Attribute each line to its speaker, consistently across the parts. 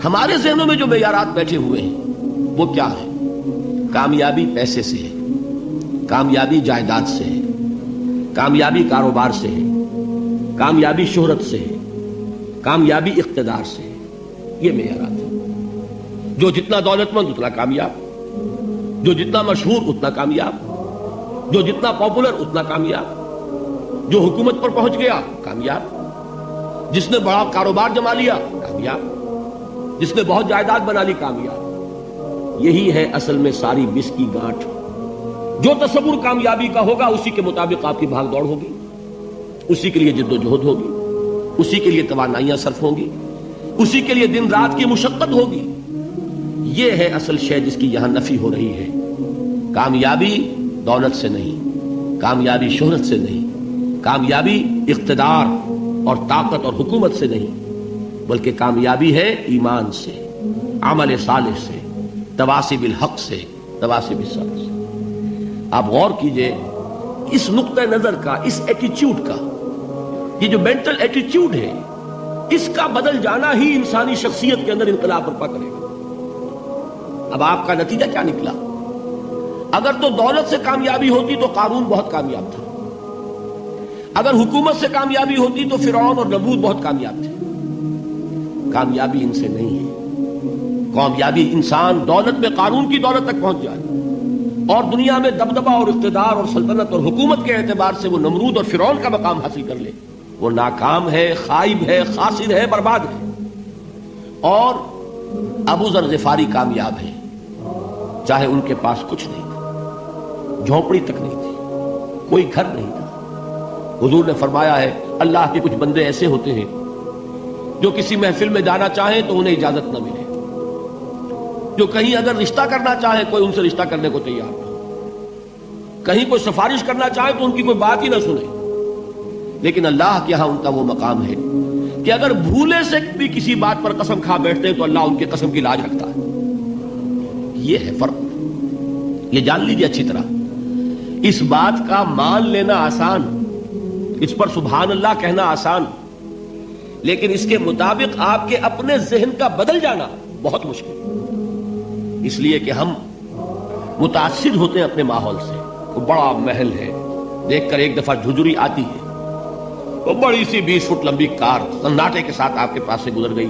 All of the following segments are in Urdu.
Speaker 1: ہمارے ذہنوں میں جو معیارات بیٹھے ہوئے ہیں وہ کیا ہے؟ کامیابی پیسے سے ہے، کامیابی جائیداد سے ہے، کامیابی کاروبار سے ہے، کامیابی شہرت سے ہے، کامیابی اقتدار سے ہے. یہ معیارات ہیں. جو جتنا دولت مند اتنا کامیاب، جو جتنا مشہور اتنا کامیاب، جو جتنا پاپولر اتنا کامیاب، جو حکومت پر پہنچ گیا کامیاب، جس نے بڑا کاروبار جما لیا کامیاب، جس نے بہت جائیداد بنا لی کامیاب. یہی ہے اصل میں ساری بس کی گانٹھ. جو تصور کامیابی کا ہوگا اسی کے مطابق آپ کی بھاگ دوڑ ہوگی، اسی کے لیے جد و جہد ہوگی، اسی کے لیے توانائیاں صرف ہوں گی، اسی کے لیے دن رات کی مشقت ہوگی. یہ ہے اصل شے جس کی یہاں نفی ہو رہی ہے. کامیابی دولت سے نہیں، کامیابی شہرت سے نہیں، کامیابی اقتدار اور طاقت اور حکومت سے نہیں، بلکہ کامیابی ہے ایمان سے، عمل صالح سے، تواصی بالحق سے، تواصی بالصبر سے. آپ غور کیجئے اس نقطہ نظر کا، اس ایٹیچیوڈ کا، یہ جو مینٹل ایٹیچیوڈ ہے اس کا بدل جانا ہی انسانی شخصیت کے اندر انقلاب برپا کرے گا. اب آپ کا نتیجہ کیا نکلا؟ اگر تو دولت سے کامیابی ہوتی تو قارون بہت کامیاب تھا، اگر حکومت سے کامیابی ہوتی تو فرعون اور نمرود بہت کامیاب تھے. کامیابی ان سے نہیں ہے. کامیابی انسان دولت میں قارون کی دولت تک پہنچ جائے اور دنیا میں دبدبہ اور اقتدار اور سلطنت اور حکومت کے اعتبار سے وہ نمرود اور فرعون کا مقام حاصل کر لے، وہ ناکام ہے، خائب ہے، خاسر ہے، برباد ہے. اور ابو ذر غفاری کامیاب ہے، چاہے ان کے پاس کچھ نہیں تھا، جھونپڑی تک نہیں تھی، کوئی گھر نہیں تھا. حضور نے فرمایا ہے اللہ کے کچھ بندے ایسے ہوتے ہیں جو کسی محفل میں جانا چاہیں تو انہیں اجازت نہ ملے، جو کہیں اگر رشتہ کرنا چاہے کوئی ان سے رشتہ کرنے کو تیار نہ، کہیں کوئی سفارش کرنا چاہے تو ان کی کوئی بات ہی نہ سنے. لیکن اللہ کے ہاں ان کا وہ مقام ہے کہ اگر بھولے سے بھی کسی بات پر قسم کھا بیٹھتے ہیں تو اللہ ان کے قسم کی لاج رکھتا ہے. یہ ہے فرق. یہ جان لیجیے اچھی طرح. اس بات کا مان لینا آسان، اس پر سبحان اللہ کہنا آسان، لیکن اس کے مطابق آپ کے اپنے ذہن کا بدل جانا بہت مشکل. اس لیے کہ ہم متاثر ہوتے ہیں اپنے ماحول سے. وہ بڑا محل ہے، دیکھ کر ایک دفعہ جھجری آتی ہے، وہ بڑی سی 20 فٹ لمبی کار سناٹے کے ساتھ آپ کے پاس سے گزر گئی.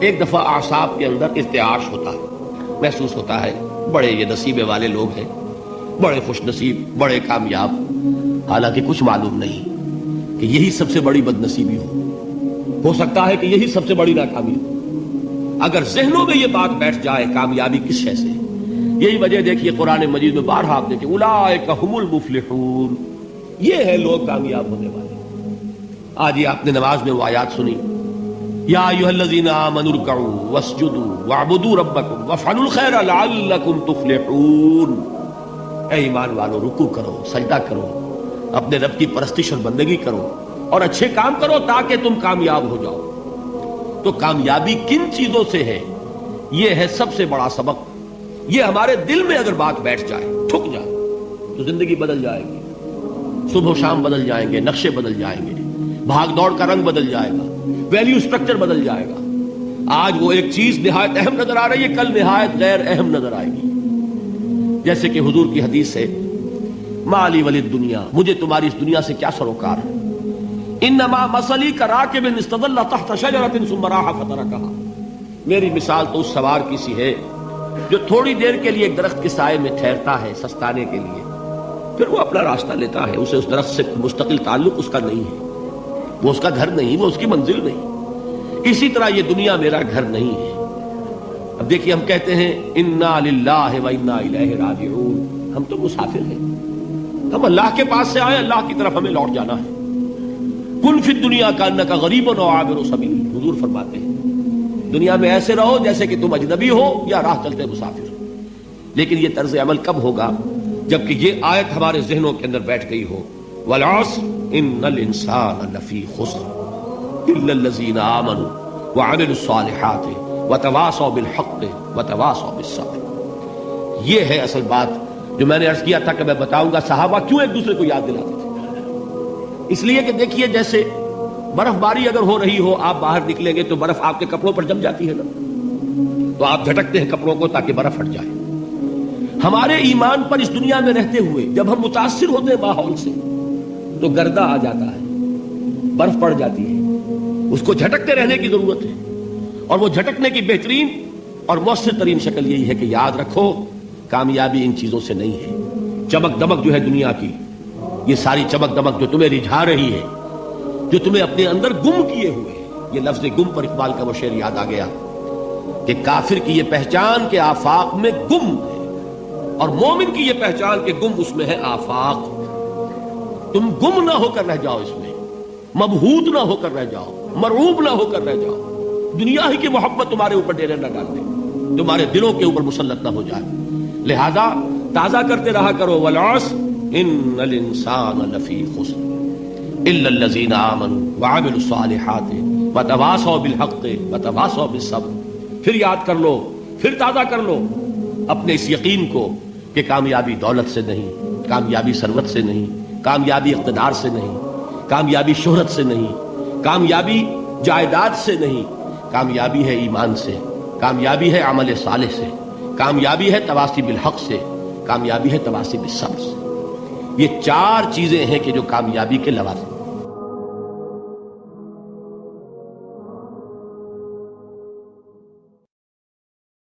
Speaker 1: ایک دفعہ اعصاب کے اندر ارتعاش ہوتا ہے، محسوس ہوتا ہے بڑے یہ نصیبے والے لوگ ہیں، بڑے خوش نصیب، بڑے کامیاب. حالانکہ کچھ معلوم نہیں کہ یہی سب سے بڑی بد نصیبی ہو سکتا ہے کہ یہی سب سے بڑی ناکامی ہو. اگر ذہنوں میں یہ بات بیٹھ جائے کامیابی کس شے سے. یہی وجہ دیکھیے قرآن مجید میں بارہا آپ دیکھیں اولئک هم المفلحون، یہ ہے لوگ کامیاب ہونے والے. آج یہ آپ نے نماز میں وہ آیات سنی، یا ایھا الذین آمنوا ارکعوا واسجدوا واعبدوا ربکم وافعلوا الخیر لعلکم تفلحون. اے ایمان والو، رکوع کرو، سجدہ کرو، اپنے رب کی پرستش اور بندگی کرو اور اچھے کام کرو تاکہ تم کامیاب ہو جاؤ. تو کامیابی کن چیزوں سے ہے؟ یہ ہے سب سے بڑا سبق. یہ ہمارے دل میں اگر بات بیٹھ جائے، ٹھک جائے، تو زندگی بدل جائے گی. صبح و شام بدل جائیں گے، نقشے بدل جائیں گے، بھاگ دوڑ کا رنگ بدل جائے گا، ویلیو سٹرکچر بدل جائے گا. آج وہ ایک چیز نہایت اہم نظر آ رہی ہے، کل نہایت غیر اہم نظر آئے گی. جیسے کہ حضور کی حدیث ہے مالی ولد دنیا، مجھے تمہاری اس دنیا سے کیا سروکار ہے. انما مثلی کراکب استظل تحت شجرۃ ثم راح فترکها، میری مثال تو اس سوار کی سی ہے جو تھوڑی دیر کے لیے ایک درخت کے سائے میں ٹھہرتا ہے سستانے کے لیے، پھر وہ اپنا راستہ لیتا ہے. اسے اس درخت سے مستقل تعلق اس کا نہیں ہے، وہ اس کا گھر نہیں، وہ اس کی منزل نہیں. اسی طرح یہ دنیا میرا گھر نہیں ہے. اب دیکھیے ہم کہتے ہیں انا للہ و انا الیہ راجعون، ہم تو مسافر ہیں، ہم اللہ کے پاس سے آئے، اللہ کی طرف ہمیں لوٹ جانا ہے. کن فی الدنیا کانک غریب و عابر سبیل، حضور فرماتے ہیں دنیا میں ایسے رہو جیسے کہ تم اجنبی ہو یا راہ چلتے مسافر. لیکن یہ طرز عمل کب ہوگا؟ جبکہ یہ آیت ہمارے ذہنوں کے اندر بیٹھ گئی ہو. والعصر ان الانسان لفی خسر الا الذین آمنوا وعملوا الصالحات وتواصوا بالحق وتواصوا بالصبر. یہ ہے اصل بات جو میں نے عرض کیا تھا کہ میں بتاؤں گا صحابہ کیوں ایک دوسرے کو یاد دلاتے تھے. اس لیے کہ دیکھیے جیسے برف باری اگر ہو رہی ہو، آپ باہر نکلیں گے تو برف آپ کے کپڑوں پر جم جاتی ہے نا، تو آپ جھٹکتے ہیں کپڑوں کو تاکہ برف ہٹ جائے۔ ہمارے ایمان پر اس دنیا میں رہتے ہوئے جب ہم متاثر ہوتے ہیں ماحول سے تو گردہ آ جاتا ہے، برف پڑ جاتی ہے، اس کو جھٹکتے رہنے کی ضرورت ہے۔ اور وہ جھٹکنے کی بہترین اور مؤثر ترین شکل یہی ہے کہ یاد رکھو کامیابی ان چیزوں سے نہیں ہے۔ چمک دمک جو ہے دنیا کی، یہ ساری چمک دمک جو تمہیں رجھا رہی ہے، جو تمہیں اپنے اندر گم کیے ہوئے، یہ لفظ گم پر اقبال کا وہ شعر یاد آ گیا کہ کافر کی یہ پہچان کے آفاق میں گم ہے، اور مومن کی یہ پہچان کے گم اس میں ہے آفاق۔ تم گم نہ ہو کر رہ جاؤ، اس میں مبہوت نہ ہو کر رہ جاؤ، مرعوب نہ ہو کر رہ جاؤ، دنیا ہی کی محبت تمہارے اوپر ڈیرے نہ ڈال دے، تمہارے دلوں کے اوپر مسلط نہ ہو جائے۔ لہذا تازہ کرتے رہا کرو، والعصر ان الانسان لفی خسر الا الذین آمنوا وعملوا الصالحات وتواصوا بالحق وتواصوا بالصبر۔ پھر یاد کر لو، پھر تازہ کر لو اپنے اس یقین کو کہ کامیابی دولت سے نہیں، کامیابی ثروت سے نہیں، کامیابی اقتدار سے نہیں، کامیابی شہرت سے نہیں، کامیابی جائیداد سے نہیں، کامیابی ہے ایمان سے، کامیابی ہے عمل صالح سے، کامیابی ہے تواصی بالحق سے، کامیابی ہے تواصی بالصبر سے۔ یہ چار چیزیں ہیں کہ جو کامیابی کے لوازم